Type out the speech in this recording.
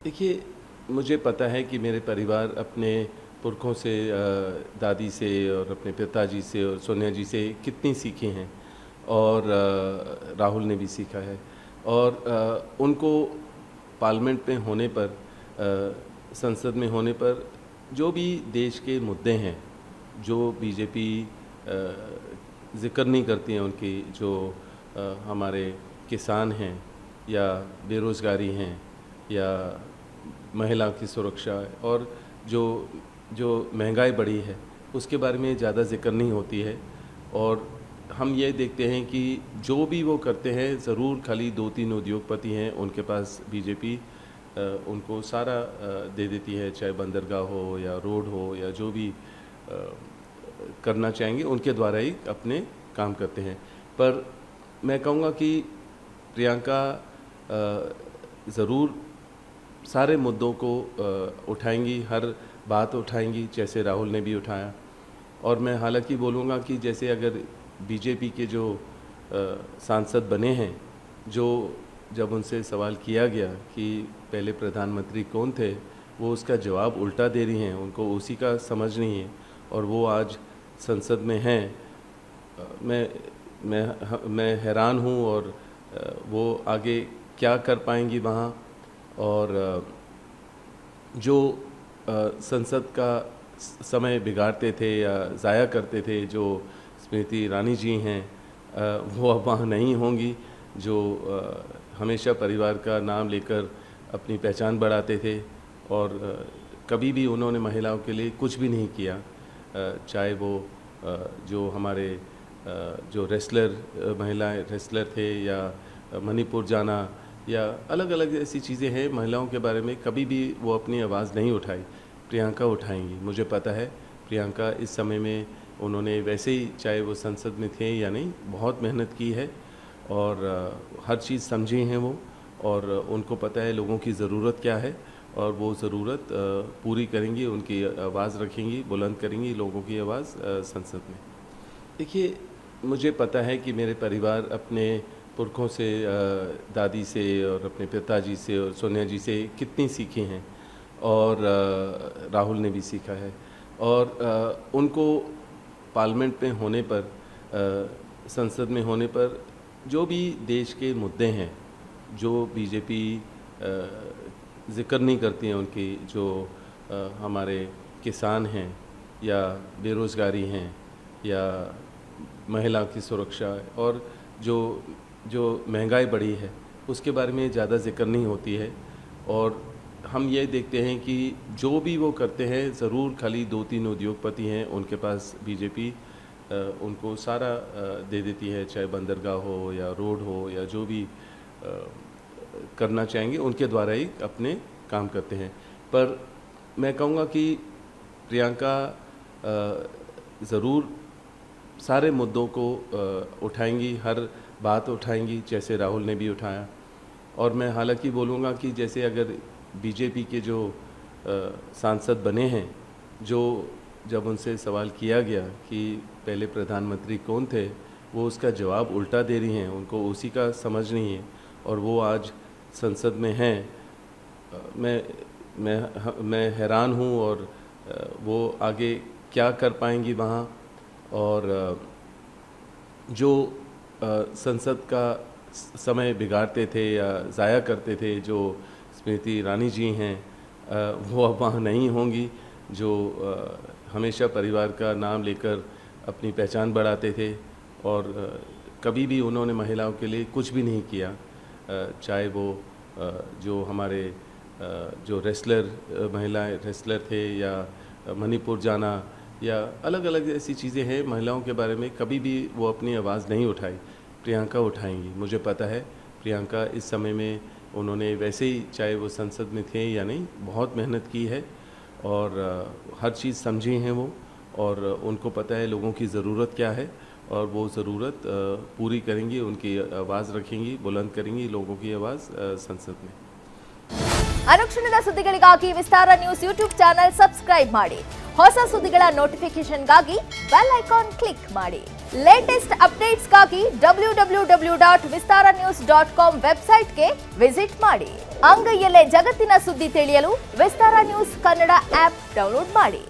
देखिए, मुझे पता है कि मेरे परिवार अपने पुरखों से दादी से और अपने पिताजी से और सोनिया जी से कितनी सीखे हैं और राहुल ने भी सीखा है और उनको पार्लियामेंट में होने पर संसद में होने पर जो भी देश के मुद्दे हैं, जो बीजेपी ज़िक्र नहीं करती हैं उनकी, जो हमारे किसान हैं या बेरोज़गारी हैं या महिला की सुरक्षा और जो महंगाई बढ़ी है उसके बारे में ज़्यादा जिक्र नहीं होती है। और हम ये देखते हैं कि जो भी वो करते हैं ज़रूर खाली 2-3 उद्योगपति हैं उनके पास बीजेपी उनको सारा दे देती है, चाहे बंदरगाह हो या रोड हो या जो भी करना चाहेंगे उनके द्वारा ही अपने काम करते हैं। पर मैं कहूँगा कि प्रियंका ज़रूर सारे मुद्दों को उठाएंगी, हर बात उठाएंगी, जैसे राहुल ने भी उठाया। और मैं हालांकि बोलूँगा कि जैसे अगर बीजेपी के जो सांसद बने हैं, जो जब उनसे सवाल किया गया कि पहले प्रधानमंत्री कौन थे, वो उसका जवाब उल्टा दे रही हैं, उनको उसी का समझ नहीं है और वो आज संसद में हैं। मैं हैरान हूँ और वो आगे क्या कर पाएंगी वहाँ। और जो संसद का समय बिगाड़ते थे या ज़ाया करते थे, जो स्मृति ईरानी जी हैं, वो अब वहाँ नहीं होंगी, जो हमेशा परिवार का नाम लेकर अपनी पहचान बढ़ाते थे और कभी भी उन्होंने महिलाओं के लिए कुछ भी नहीं किया। चाहे वो जो हमारे जो महिला रेसलर थे या मणिपुर जाना या अलग अलग ऐसी चीज़ें हैं, महिलाओं के बारे में कभी भी वो अपनी आवाज़ नहीं उठाई। प्रियंका उठाएंगी, मुझे पता है। प्रियंका इस समय में उन्होंने वैसे ही, चाहे वो संसद में थे या नहीं, बहुत मेहनत की है और हर चीज़ समझी हैं वो, और उनको पता है लोगों की ज़रूरत क्या है और वो ज़रूरत पूरी करेंगी, उनकी आवाज़ रखेंगी, बुलंद करेंगी लोगों की आवाज़ संसद में। देखिए, मुझे पता है कि मेरे परिवार अपने पुरखों से दादी से और अपने पिताजी से और सोनिया जी से कितनी सीखे हैं और राहुल ने भी सीखा है। और उनको पार्लियामेंट में होने पर संसद में होने पर जो भी देश के मुद्दे हैं, जो बीजेपी ज़िक्र नहीं करती हैं उनकी, जो हमारे किसान हैं या बेरोज़गारी हैं या महिला की सुरक्षा और जो महंगाई बढ़ी है उसके बारे में ज़्यादा जिक्र नहीं होती है। और हम ये देखते हैं कि जो भी वो करते हैं ज़रूर खाली 2-3 उद्योगपति हैं उनके पास बीजेपी उनको सारा दे देती है, चाहे बंदरगाह हो या रोड हो या जो भी करना चाहेंगे उनके द्वारा ही अपने काम करते हैं। पर मैं कहूँगा कि प्रियंका ज़रूर सारे मुद्दों को उठाएंगी, हर बात उठाएंगी, जैसे राहुल ने भी उठाया। और मैं हालांकि बोलूँगा कि जैसे अगर बीजेपी के जो सांसद बने हैं, जो जब उनसे सवाल किया गया कि पहले प्रधानमंत्री कौन थे, वो उसका जवाब उल्टा दे रही हैं, उनको उसी का समझ नहीं है और वो आज संसद में हैं। मैं हैरान हूँ और वो आगे क्या कर पाएंगी वहाँ। और जो संसद का समय बिगाड़ते थे या ज़ाया करते थे, जो स्मृति ईरानी जी हैं, वो अब वहाँ नहीं होंगी, जो हमेशा परिवार का नाम लेकर अपनी पहचान बढ़ाते थे और कभी भी उन्होंने महिलाओं के लिए कुछ भी नहीं किया। चाहे वो जो हमारे जो महिला रेसलर थे या मणिपुर जाना या अलग अलग ऐसी चीज़ें हैं, महिलाओं के बारे में कभी भी वो अपनी आवाज़ नहीं उठाई। प्रियंका उठाएंगी, मुझे पता है। प्रियंका इस समय में उन्होंने वैसे ही, चाहे वो संसद में थे या नहीं, बहुत मेहनत की है और हर चीज़ समझी हैं वो, और उनको पता है लोगों की ज़रूरत क्या है और वो ज़रूरत पूरी करेंगी, उनकी आवाज़ रखेंगी, बुलंद करेंगी लोगों की आवाज़ संसद में। ಅನುಕ್ಷಣದ ಸುದ್ದಿಗಳಿಗಾಗಿ ವಿಸ್ತಾರ ನ್ಯೂಸ್ ಯೂಟ್ಯೂಬ್ ಚಾನೆಲ್ ಸಬ್ಸ್ಕ್ರೈಬ್ ಮಾಡಿ. ಹೊಸ ಸುದ್ದಿಗಳ ನೋಟಿಫಿಕೇಶನ್ಗಾಗಿ ಬೆಲ್ ಐಕಾನ್ ಕ್ಲಿಕ್ ಮಾಡಿ. ಲೇಟೆಸ್ಟ್ ಅಪ್ಡೇಟ್ಸ್ಗಾಗಿ www.vistaranews.com ವೆಬ್ಸೈಟ್ಗೆ ವಿಸಿಟ್ ಮಾಡಿ. ಅಂಗೈಯಲ್ಲೇ ಜಗತ್ತಿನ ಸುದ್ದಿ ತಿಳಿಯಲು ವಿಸ್ತಾರ ನ್ಯೂಸ್ ಕನ್ನಡ ಆಪ್ ಡೌನ್ಲೋಡ್ ಮಾಡಿ.